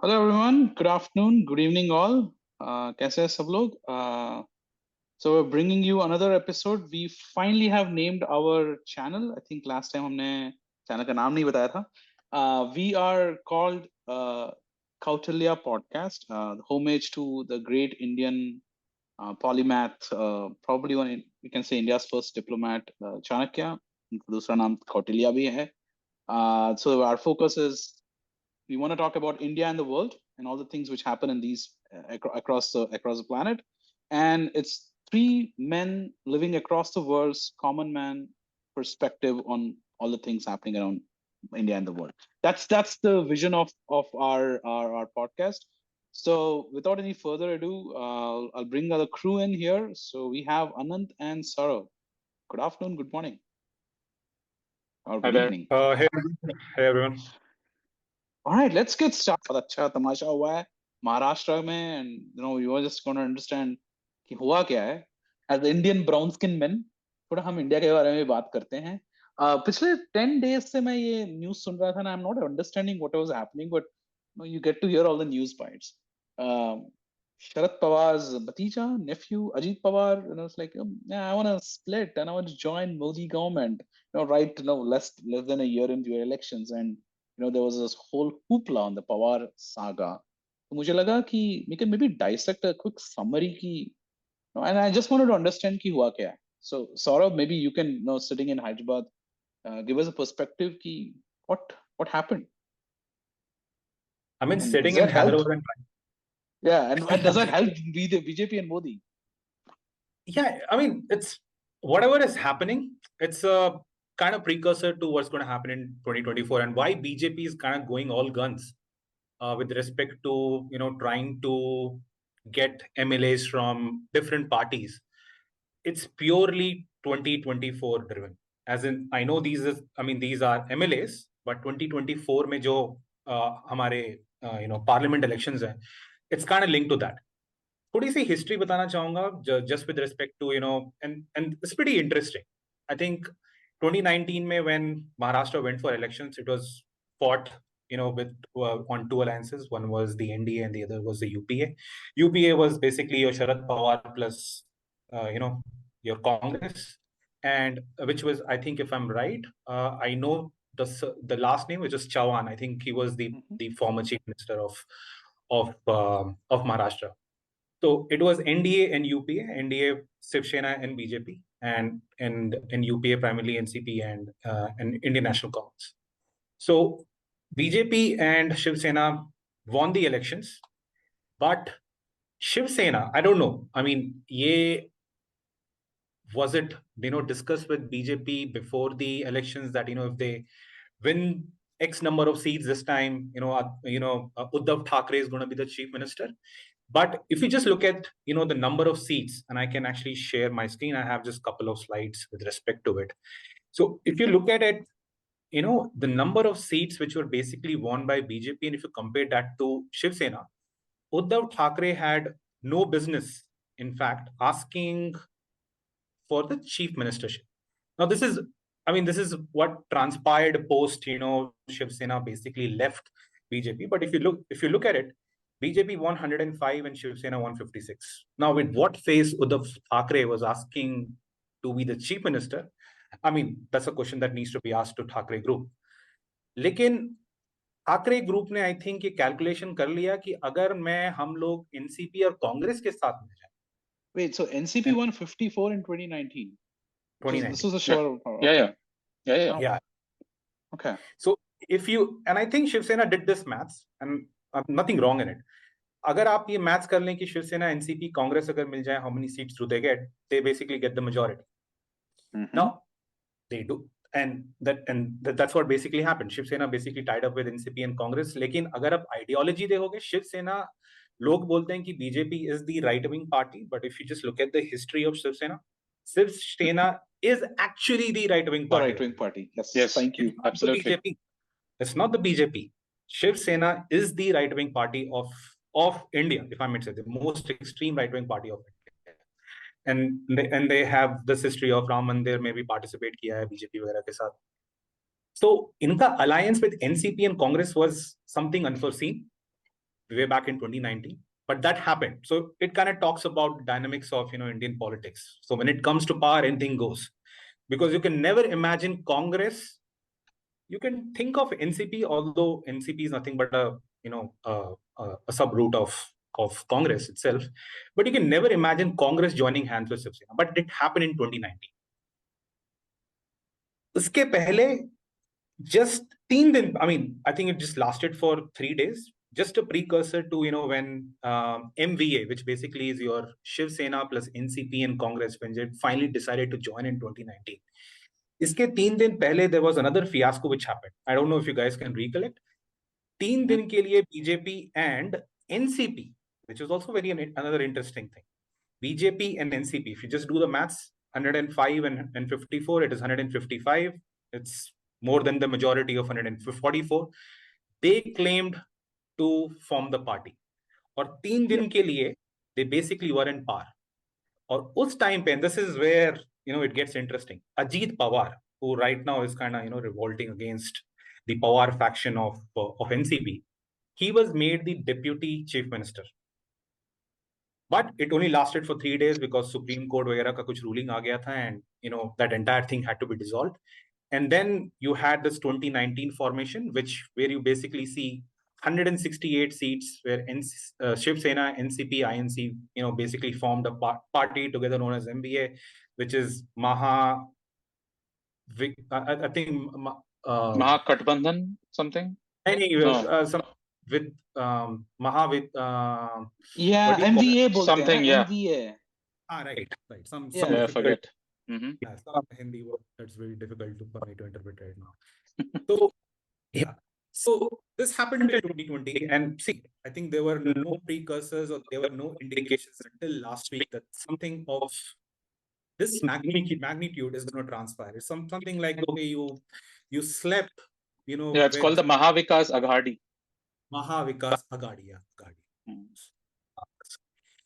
Hello everyone. Good afternoon. Good evening all. कैसे हैं सब लोग? So we're bringing you another episode. We finally have named our channel. I think last time हमने channel का नाम नहीं बताया था. We are called Kautilya Podcast. Homage to the great Indian polymath, probably we can say India's first diplomat, Chanakya. उनका दूसरा नाम कौटिल्य भी है. So our focus is we want to talk about India and the world and all the things which happen in these across the planet. And it's three men living across the world's common man perspective on all the things happening around India and the world. That's the vision of our podcast. So without any further ado, I'll bring the crew in here. So we have Anant and Saurav. Good afternoon, good morning, or Hi good there. evening. Hey everyone. All right, let's get started. बहुत अच्छा तमाशा हुआ है महाराष्ट्र में, and you are just going to understand कि हुआ क्या है. As the Indian brown skin men, थोड़ा हम इंडिया के बारे में बात करते हैं. पिछले 10 days से मैं ये न्यूज़ सुन रहा था ना. I'm not understanding what was happening, but you get to hear all the news bites. Sharad Pawar's Bhatija, nephew, Ajit Pawar, it's like, yeah, I want to split and I want to join Modi government. Right, less than a year into your elections, and there was this whole hoopla on the Pawar saga. तो मुझे लगा कि we can maybe dissect a quick summary की, and I just wanted to understand कि हुआ क्या है. So Saurav, maybe you can, sitting in Hyderabad, give us a perspective कि what happened. I mean, And sitting does in that help? Hyderabad And does that help the BJP and Modi? yeah, I mean, it's whatever is happening, it's a kind of precursor to what's going to happen in 2024 and why BJP is kind of going all guns with respect to, trying to get MLAs from different parties. It's purely 2024 driven. As in, I know these are MLAs, but 2024 में जो हमारे parliament elections है, it's kind of linked to that. थोड़ी सी history बताना चाहूंगा just with respect to and it's pretty interesting. I think 2019 में when Maharashtra went for elections, it was fought with on two alliances. One was the NDA and the other was the UPA. UPA was basically your Sharad Pawar plus your Congress, and which was, I think, if I'm right, I know the last name was just Chauhan. I think he was the former chief minister of Maharashtra. So it was NDA and UPA, NDA, Shiv Sena and BJP, and UPA primarily NCP and Indian National Congress. So BJP and Shiv Sena won the elections, but Shiv Sena, I don't know. I mean, was it discussed with BJP before the elections that if they win X number of seats this time, Uddhav Thackeray is going to be the chief minister. But if you just look at the number of seats, and I can actually share my screen, I have just a couple of slides with respect to it. So if you look at it, the number of seats which were basically won by BJP, and if you compare that to Shiv Sena, Uddhav Thackeray had no business, in fact, asking for the chief ministership. Now, this is what transpired post, Shiv Sena basically left BJP. But if you look at it, BJP won 105 and Shiv Sena 156. Now, with what face Uddhav Thackeray was asking to be the chief minister, I mean, that's a question that needs to be asked to Thackeray group. लेकिन Thackeray group ने I think ये calculation कर लिया कि अगर हम लोग NCP और कांग्रेस के साथ में जाए. Wait, so NCP won 54 in 2019. 2019. This was a sure. Yeah. Okay. So if you, and I think Shiv Sena did this maths, and nothing wrong in it. अगर आप ये मैथ्स कर लें कि शिवसेना एनसीपी कांग्रेस अगर मिल जाए, how many seats do they get? They basically get the majority. Now they do, and that's what basically happened. Shiv Sena basically tied up with NCP and Congress. लेकिन अगर आप आइडियोलॉजी देखोगे, शिवसेना लोग बोलते हैं कि BJP is the right wing party, but if you just look at the history of Shiv Sena is actually the right wing party. The right wing party. Yes. Thank you. Absolutely. It's not the BJP. Shiv Sena is the right wing party of India, if I may say, the most extreme right wing party of India. And they have this history of Ram Mandir में भी participate किया है BJP वगैरह के साथ. So इनका alliance with NCP and Congress was something unforeseen. way back in 2019. But that happened. So it kind of talks about dynamics of Indian politics. So when it comes to power, anything goes. Because you can never imagine Congress. You can think of NCP, although NCP is nothing but a sub-root of Congress itself. But you can never imagine Congress joining hands with Shiv Sena. But it happened in 2019. उसके पहले just 3 दिन, I think it just lasted for 3 days. Just a precursor to when MVA, which basically is your Shiv Sena plus NCP and Congress, when they finally decided to join in 2019. इसके 3 दिन पहले there was another fiasco which happened. I don't know if you guys can recollect. 3 दिन के लिए BJP and NCP, which is also another interesting thing. BJP and NCP, if you just do the maths, 105 and 54, it is 155. It's more than the majority of 144. They claimed to form the party. और 3 दिन के लिए they basically were in power. और उस time पे, and this is where it gets interesting. Ajit Pawar, who right now is kind of revolting against the Pawar faction of NCP, he was made the deputy chief minister. But it only lasted for 3 days because Supreme Court वगैरह का कुछ ruling आ गया था, and that entire thing had to be dissolved. And then you had this 2019 formation, where you basically see 168 seats, where Shiv Sena, NCP, INC, basically formed a party together known as MBA, which is Maha. I think Maha Khichdi something. Some with Maha with yeah, what do you call MVA it? something, yeah. MVA. Right. Some I forget. Yeah, some Hindi word that's very difficult for me to interpret right now. So yeah. So this happened in 2020, and see, I think there were no precursors or there were no indications until last week that something of this magnitude is going to transpire. It's something like, okay, you slept, Yeah, it's called the Maha Aghadi. Maha Aghadi, yeah, Aghadi.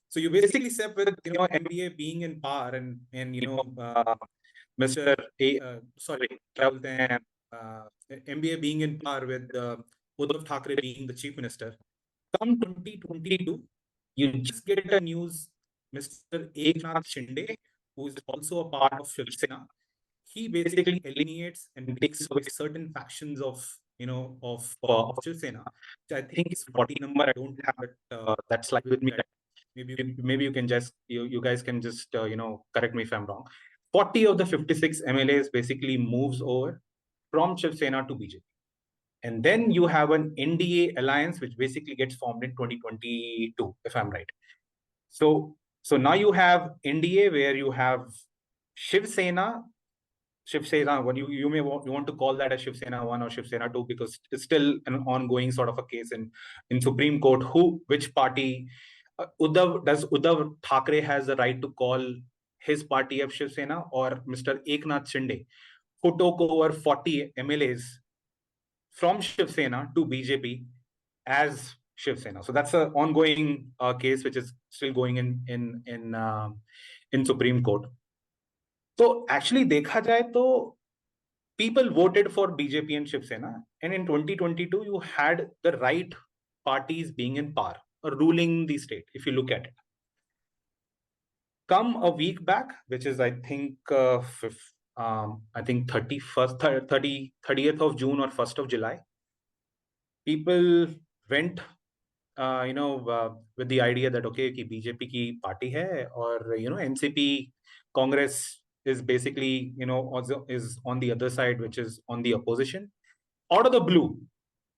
So you basically slept with MBA being in power and Mr. MBA being in power with Uddhav Thackeray being the chief minister. Come 2022, you just get a news, Mr. Eknath Shinde, who is also a part of Shiv Sena, he basically alienates and takes away certain factions of Shiv Sena, which I think is 40 number. I don't have it, that slide with me. Maybe you can just you guys can just correct me if I'm wrong. 40 of the 56 MLAs basically moves over from Shiv Sena to BJP. And then you have an NDA alliance, which basically gets formed in 2022, if I'm right. So now you have NDA where you have Shiv Sena, what you want to call that as Shiv Sena 1 or Shiv Sena 2, because it's still an ongoing sort of a case in Supreme Court. Which party, Uddhav Thackeray has the right to call his party of Shiv Sena, or Mr. Eknath Shinde, who took over 40 MLAs from Shiv Sena to BJP as Shiv Sena. So that's an ongoing case which is still going in Supreme Court. So actually, देखा जाए तो people voted for BJP and Shiv Sena, and in 2022 you had the right parties being in power or ruling the state. If you look at it, come a week back, which is I think 30th of June or 1st of July, people went with the idea that okay, ki BJP ki party hai, or NCP, Congress is basically is on the other side, which is on the opposition. Out of the blue,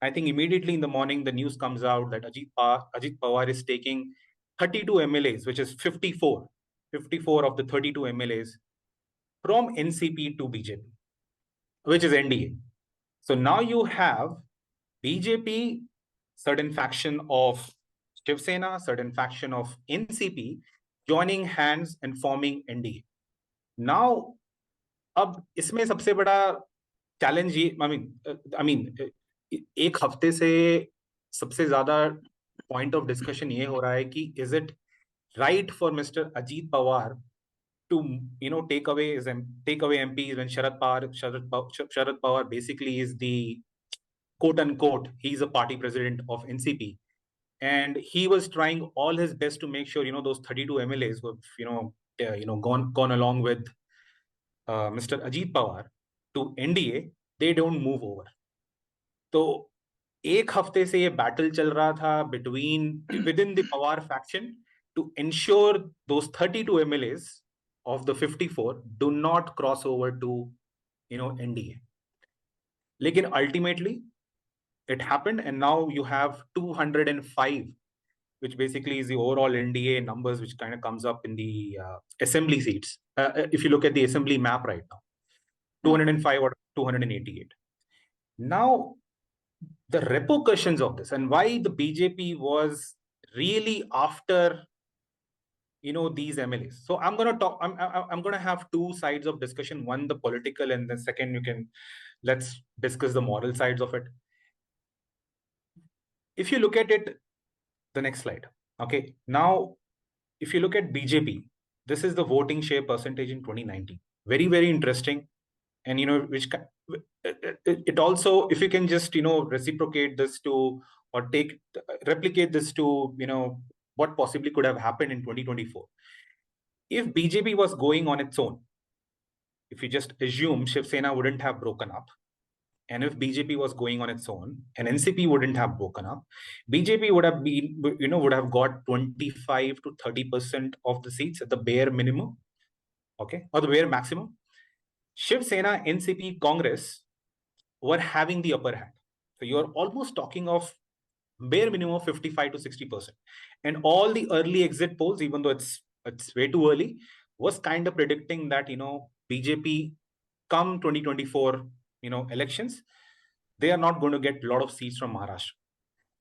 I think immediately in the morning the news comes out that Ajit Pawar is taking 32 MLAs, which is 54 of the 32 MLAs from NCP to BJP, which is NDA. So now you have BJP, certain faction of Shiv Sena, certain faction of NCP joining hands and forming NDA. Now, अब इसमें सबसे बड़ा challenge ये, I mean, एक हफ्ते से सबसे ज़्यादा point of discussion ये हो रहा है कि is it right for Mr. Ajit Pawar to take away MPs when Sharad Pawar basically is the quote unquote, he's a party president of NCP. and he was trying all his best to make sure, those 32 MLAs who have, gone along with Mr. Ajit Pawar to NDA, they don't move over. तो एक हफ्ते से ये battle चल रहा था within the Pawar faction to ensure those 32 MLAs of the 54 do not cross over to NDA. लेकिन ultimately it happened, and now you have 205, which basically is the overall NDA numbers, which kind of comes up in the assembly seats. If you look at the assembly map right now, 205 or 288. Now, the repercussions of this and why the BJP was really after these MLAs. So I'm going to talk. I'm going to have two sides of discussion. One, the political, and the second, let's discuss the moral sides of it. If you look at it, the next slide. Okay, now if you look at BJP, this is the voting share percentage in 2019. Very, very interesting. And which it also, if you can just reciprocate this to, or replicate this to what possibly could have happened in 2024. If BJP was going on its own, if you just assume Shiv Sena wouldn't have broken up, and if BJP was going on its own and NCP wouldn't have broken up, BJP would have got 25 to 30% of the seats at the bare minimum, okay, or the bare maximum. Shiv Sena, NCP, Congress were having the upper hand. So you're almost talking of bare minimum of 55 to 60%. And all the early exit polls, even though it's way too early, was kind of predicting that, BJP come 2024, elections, they are not going to get a lot of seats from Maharashtra.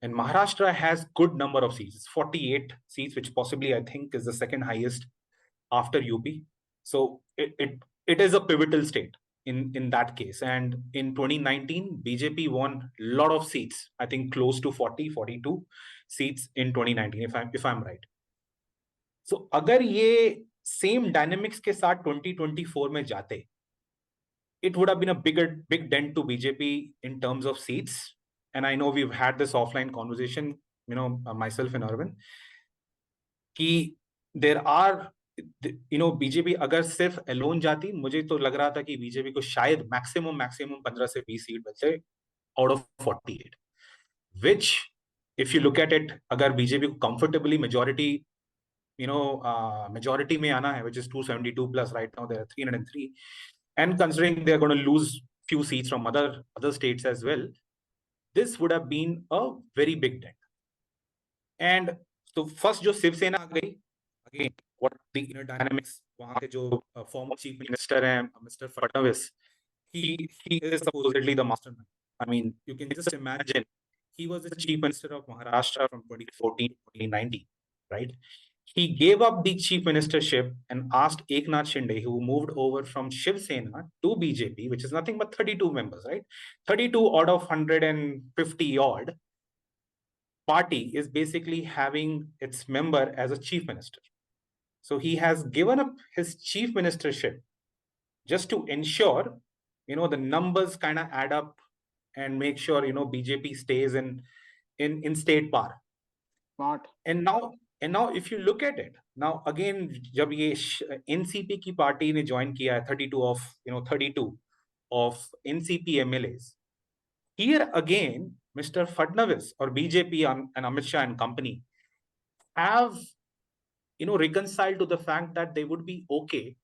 And Maharashtra has good number of seats. It's 48 seats, which possibly I think is the second highest after UP. So it is a pivotal state in that case. And in 2019, BJP won a lot of seats. I think close to 40, 42 seats in 2019, if I'm right. So अगर ये same dynamics के साथ 2024 में जाते, it would have been a big dent to BJP in terms of seats. And I know we've had this offline conversation, myself and Arvind, कि there are, BJP अगर सिर्फ alone जाती, मुझे तो लग रहा था कि BJP को शायद maximum 15 से 20 सीट बचे out of 48, which if you look at it, अगर BJP को comfortably majority में आना है, which is 272 plus, right now there are 303, and considering they're going to lose few seats from other states as well, this would have been a very big dent. And so first जो शिवसेना आ गई, again what the inner dynamics, वहाँ के जो former chief minister हैं Mr. Fadnavis, he is supposedly the mastermind. I mean, you can just imagine, he was the chief minister of Maharashtra from 2014 to 2019, right? He gave up the chief ministership and asked Eknath Shinde, who moved over from Shiv Sena to BJP, which is nothing but 32 members, right? 32 out of 150 odd party is basically having its member as a chief minister. So he has given up his chief ministership just to ensure, the numbers kind of add up and make sure, BJP stays in state power. Smart. And now if you look at it, now again, जब ये NCP की party ने join किया है 32 of NCP MLAs, here again, Mr. Fadnavis or BJP and Amit Shah and company have, reconciled to the fact that they would be okay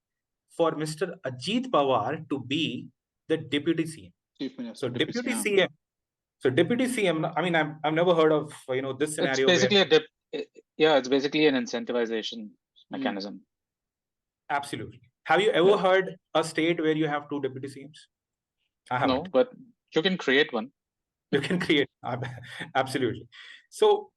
for Mr. Ajit Pawar to be the deputy CM. Chief Minister. So deputy CM. So deputy CM. I mean, I've never heard of this scenario. It's basically it's basically an incentivization mechanism. Absolutely. Have you ever heard a state where you have two deputy CMs? I haven't. No, but you can create one. You can create. Absolutely. So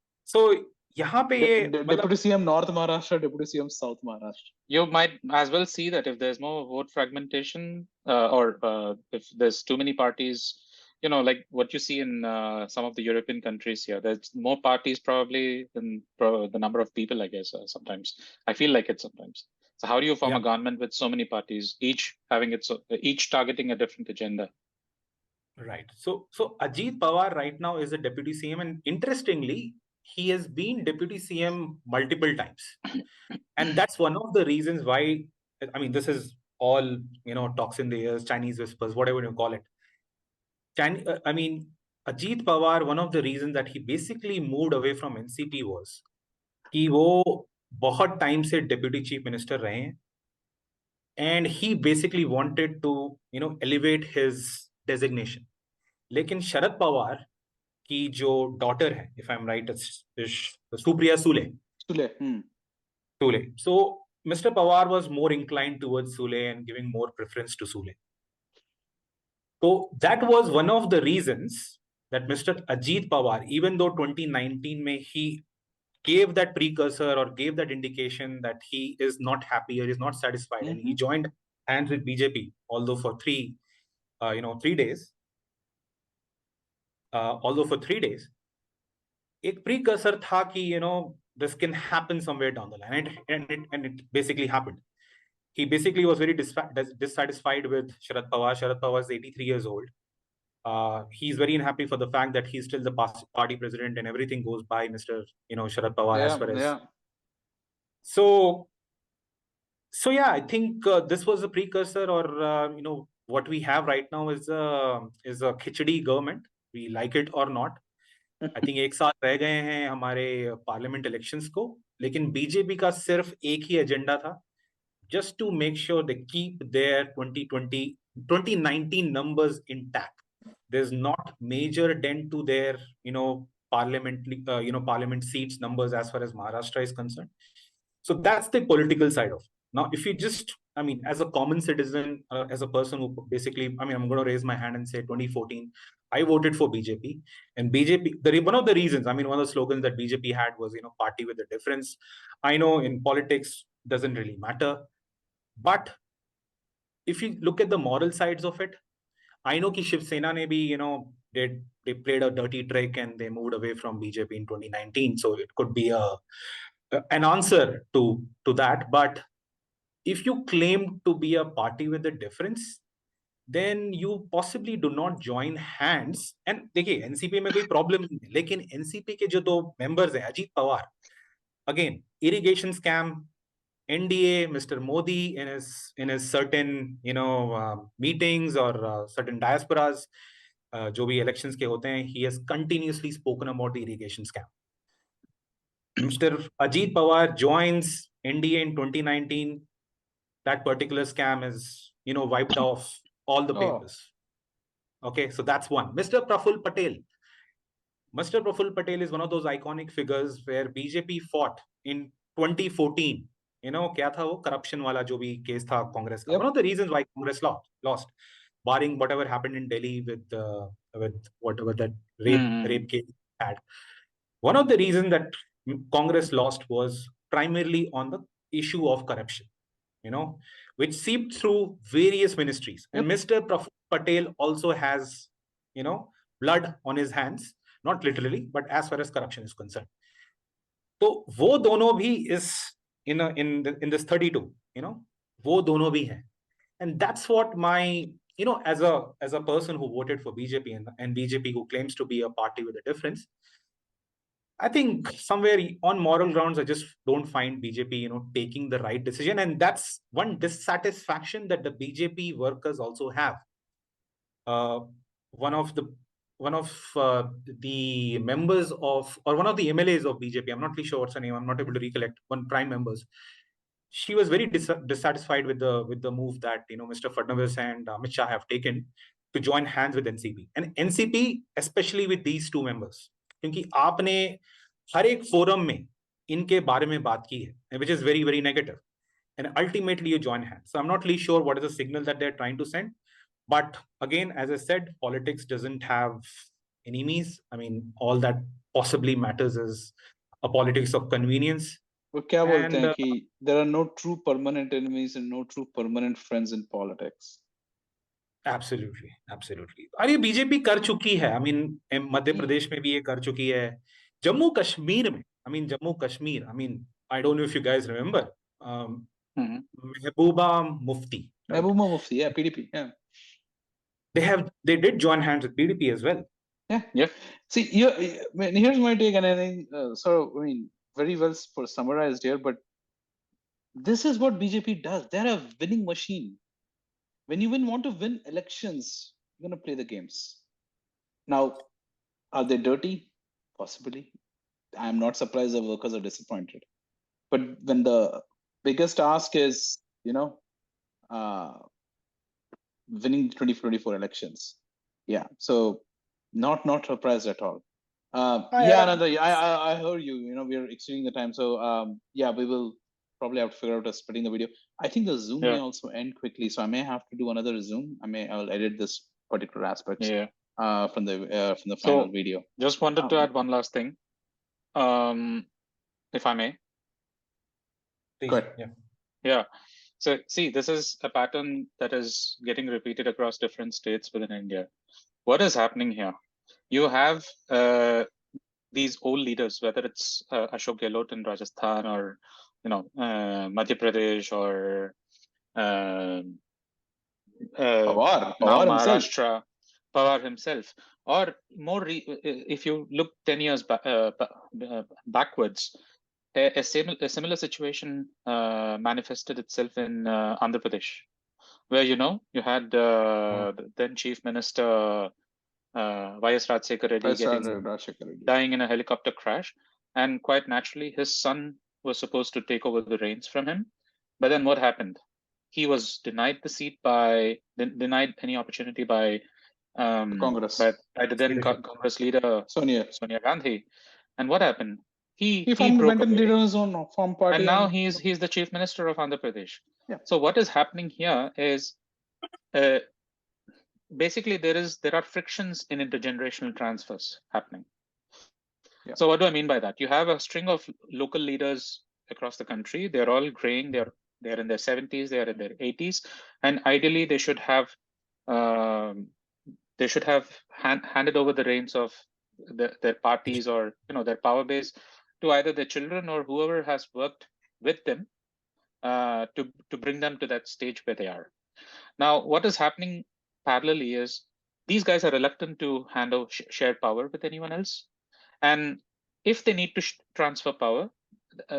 यहाँ पे ये Deputy CM North Maharashtra, Deputy CM South Maharashtra. You might as well see that if there's more vote fragmentation, or if there's too many parties, like what you see in some of the European countries here, there's more parties probably than the number of people, I guess, sometimes. I feel like it sometimes. So how do you form a government with so many parties, each targeting a different agenda? Right. So Ajit Pawar right now is a deputy CM, and interestingly, he has been deputy CM multiple times. And that's one of the reasons why, I mean, this is all, talks in the ears, Chinese whispers, whatever you call it. I mean, Ajit Pawar, one of the reasons that he basically moved away from NCP was कि वो बहुत time से deputy chief minister रहे हैं, and he basically wanted to, elevate his designation. लेकिन शरद पवार की जो daughter है, if I'm right, it's Supriya Sule. Sule. So Mr. Pawar was more inclined towards Sule and giving more preference to Sule. So that was one of the reasons that Mr. Ajit Pawar, even though 2019 he gave that precursor or gave that indication that he is not happy or is not satisfied, and he joined hands with BJP, although for 3 days. Although for 3 days, एक precursor था कि this can happen somewhere down the line, and it basically happened. He basically was very dissatisfied with Sharad Pawar. Sharad Pawar is 83 years old. He's very unhappy for the fact that he's still the party president and everything goes by Mr. Sharad Pawar as far as. So yeah, I think this was a precursor, or what we have right now is a Khichdi government. We like it or not. I think 1 साल रह गए हैं हमारे parliament elections को, लेकिन BJP का सिर्फ एक ही एजेंडा था, just to make sure they keep their 2019 numbers intact. There's not major dent to their parliament seats numbers as far as Maharashtra is concerned. So that's the political side of it. Now, if you just, as a common citizen, as a person who basically, I'm going to raise my hand and say 2014, I voted for BJP. And BJP, one of the reasons, one of the slogans that BJP had was, party with a difference. I know in politics, doesn't really matter. But if you look at the moral sides of it, I know that Shiv Sena ne bhi, they played a dirty trick and they moved away from BJP in 2019. So it could be an answer to that. But if you claim to be a party with a difference, then you possibly do not join hands. And देखिए, NCP में कोई problem नहीं है, लेकिन NCP के जो 2 members हैं, Ajit Pawar, again, irrigation scam, NDA, Mr. Modi in his certain meetings or certain diasporas, जो भी elections के होते हैं, he has continuously spoken about the irrigation scam. Mr. Ajit Pawar joins NDA in 2019. That particular scam is wiped off all the papers. Okay, so that's one. Mr. Praful Patel. Mr. Praful Patel is one of those iconic figures where BJP fought in 2014. क्या था वो corruption वाला जो भी case था Congress का. One of the reasons why Congress lost, barring whatever happened in Delhi with whatever that rape case had. One of the reasons that Congress lost was primarily on the issue of corruption, which seeped through various ministries. And Mr. Praful Patel also has, blood on his hands, not literally, but as far as corruption is concerned. So वो दोनों भी is in this 32, वो दोनों भी हैं. And that's what my, as a person who voted for BJP and BJP who claims to be a party with a difference, I think somewhere on moral grounds, I just don't find BJP, taking the right decision. And that's one dissatisfaction that the BJP workers also have. One of the members of, or one of the MLAs of BJP, I'm not really sure what's her name, I'm not able to recollect, one prime members. She was very dissatisfied with the move that Mr. Fadnavis and Amit Shah have taken to join hands with NCP. And NCP, especially with these 2 members. क्योंकि आपने हर एक forum में इनके बारे में बात की है, which is very, very negative. And ultimately you join hands. So I'm not really sure what is the signal that they're trying to send. But again, as I said, politics doesn't have enemies. All that possibly matters is a politics of convenience. वो क्या बोलते हैं कि there are no true permanent enemies and no true permanent friends in politics. Absolutely. अरे BJP कर चुकी है. मध्य प्रदेश में भी ये कर चुकी है. जम्मू कश्मीर में, Jammu Kashmir. I don't know if you guys remember. Mehbooba Mufti. Right? Mehbooba Mufti, yeah, PDP, yeah. They did join hands with PDP as well. Yeah. See, here's my take, and I think very well summarized here. But this is what BJP does. They're a winning machine. When you want to win elections, you're gonna play the games. Now, are they dirty? Possibly. I'm not surprised the workers are disappointed. But when the biggest ask is, uh, winning 2024 elections, yeah. So not surprised at all. Yeah, Ananda, I heard you. We are exceeding the time, so yeah, we will probably have to figure out a splitting the video. I think the Zoom may also end quickly, so I may have to do another Zoom. I'll edit this particular aspects from the final video. Just wanted to add one last thing, if I may. Please. Yeah. So see, this is a pattern that is getting repeated across different states within India. What is happening here? You have these old leaders, whether it's Ashok Gehlot in Rajasthan or Madhya Pradesh or now Maharashtra, Pawar himself, or if you look 10 years backwards, a similar situation manifested itself in Andhra Pradesh, where you had the then Chief Minister Y.S. Rajshekhar Reddy dying in a helicopter crash, and quite naturally his son was supposed to take over the reins from him. But then what happened? He was denied the seat denied any opportunity by Congress, by the then Congress leader Sonia Gandhi. And what happened? He went and did his own farm party, and now he's the Chief Minister of Andhra Pradesh. Yeah. So what is happening here is basically there are frictions in intergenerational transfers happening. Yeah. So what do I mean by that? You have a string of local leaders across the country. They're all graying. They're in their 70s. They are in their 80s, and ideally they should have handed over the reins of their parties or their power base to either their children or whoever has worked with them to bring them to that stage where they are. Now, what is happening parallelly is these guys are reluctant to hand over shared power with anyone else. And if they need to transfer power,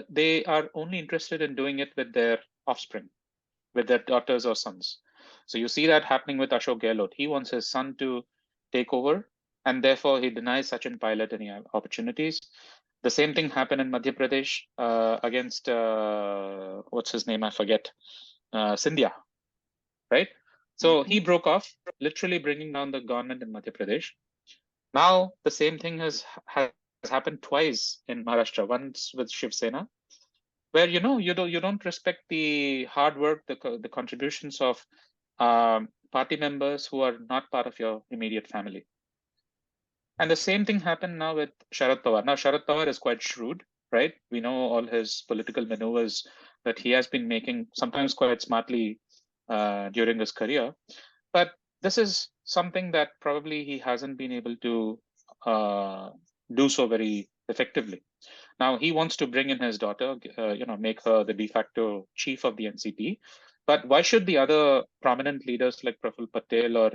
they are only interested in doing it with their offspring, with their daughters or sons. So you see that happening with Ashok Gehlot. He wants his son to take over, and therefore he denies Sachin Pilot any opportunities. The same thing happened in Madhya Pradesh against, what's his name? I forget. Scindia, right? So he broke off, literally bringing down the government in Madhya Pradesh. Now the same thing has happened twice in Maharashtra. Once with Shiv Sena, where you don't respect the hard work, the contributions of party members who are not part of your immediate family. And the same thing happened now with Sharad Pawar. Now Sharad Pawar is quite shrewd, right? We know all his political maneuvers that he has been making, sometimes quite smartly during his career. But this is something that probably he hasn't been able to do so very effectively. Now he wants to bring in his daughter, make her the de facto chief of the NCP. But why should the other prominent leaders like Praful Patel or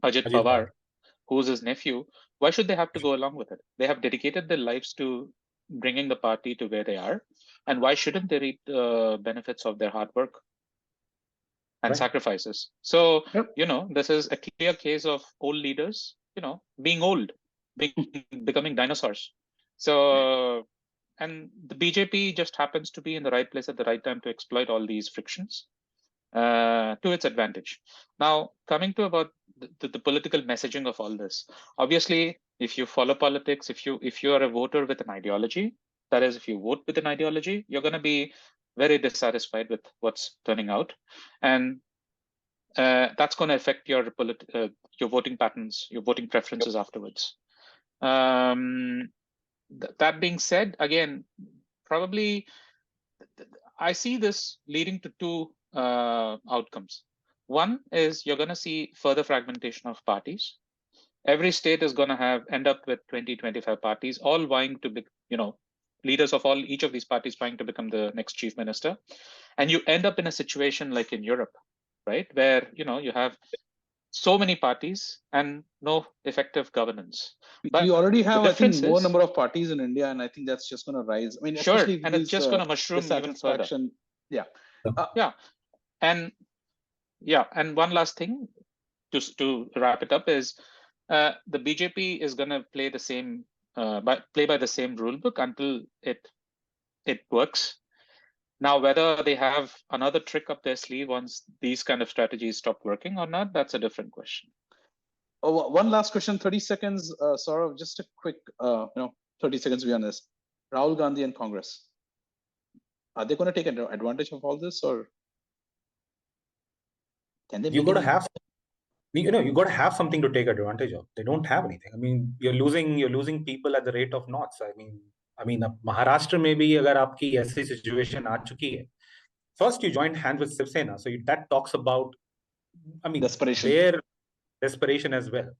Ajit Pawar, who's his nephew, why should they have to go along with it? They have dedicated their lives to bringing the party to where they are. And why shouldn't they reap the benefits of their hard work and sacrifices? So, this is a clear case of old leaders, being old, becoming dinosaurs. So, and the BJP just happens to be in the right place at the right time to exploit all these frictions to its advantage. Now, coming to about the political messaging of all this, obviously, if you follow politics, if you are a voter with an ideology, that is, if you vote with an ideology, you're going to be very dissatisfied with what's turning out, and that's going to affect your voting patterns, your voting preferences afterwards. That being said, again, probably I see this leading to two outcomes. One is you're going to see further fragmentation of parties. Every state is going to end up with 20, 25 parties, all vying to be, leaders of each of these parties trying to become the next chief minister. And you end up in a situation like in Europe, right? Where, you have so many parties and no effective governance. But we already the have, I think, difference more is, number of parties in India, and I think that's just going to rise. I mean, sure, especially if and it's this just going to mushroom even further. dissatisfaction. Yeah. Yeah, and one last thing to wrap it up is the BJP is going to play the same by the same rule book until it works. Now, whether they have another trick up their sleeve once these kind of strategies stop working or not, that's a different question. Oh, one last question, 30 seconds, Saurav, just a quick, 30 seconds to be honest. Rahul Gandhi and Congress, are they going to take advantage of all this, or can they You make got to any? have, you got to have something to take advantage of. They don't have anything. I mean, you're losing people at the rate of knots. I mean, Maharashtra में भी अगर आपकी ऐसी situation आ चुकी है, first you joined hands with Shiv Sena, so that talks about, I mean, Desperation. their desperation as well.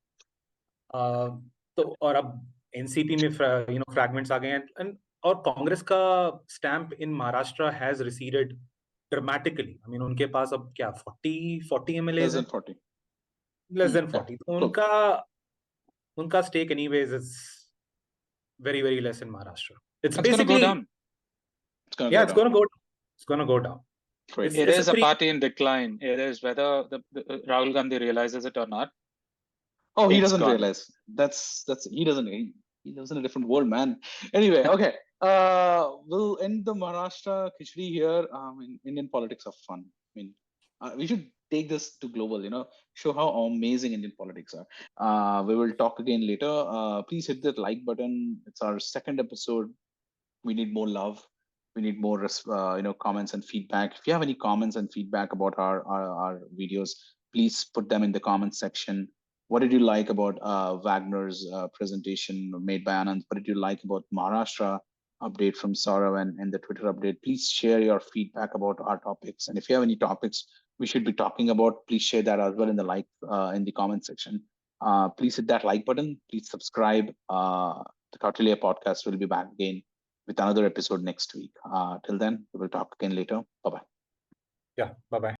तो और अब एनसीपी में fragments आ गए हैं, and और कांग्रेस का stamp in Maharashtra has receded dramatically. I mean, उनके पास अब क्या 40 MLAs Less हैं? than 40. Less than 40. तो उनका stake anyways is very, very less in Maharashtra. It's basically going to go down. It's going to it's going to go down. It's going to go down. Great. It is a party in decline. It is whether the Rahul Gandhi realizes it or not. Oh, he doesn't realize. That's he doesn't. He lives in a different world, man. Anyway, okay. We'll end the Maharashtra Khichdi here. Indian politics are fun. I mean, we should take this to global. Show how amazing Indian politics are. We will talk again later. Please hit that like button. It's our second episode. We need more love. We need more comments and feedback. If you have any comments and feedback about our videos, please put them in the comments section. What did you like about Wagner's presentation made by Anant? What did you like about Maharashtra update from Saurav and the Twitter update? Please share your feedback about our topics. And if you have any topics we should be talking about, please share that as well in the comment section. Please hit that like button. Please subscribe. The Kautilya Podcast will be back again with another episode next week. Till then, we will talk again later. Bye-bye. Yeah, bye-bye.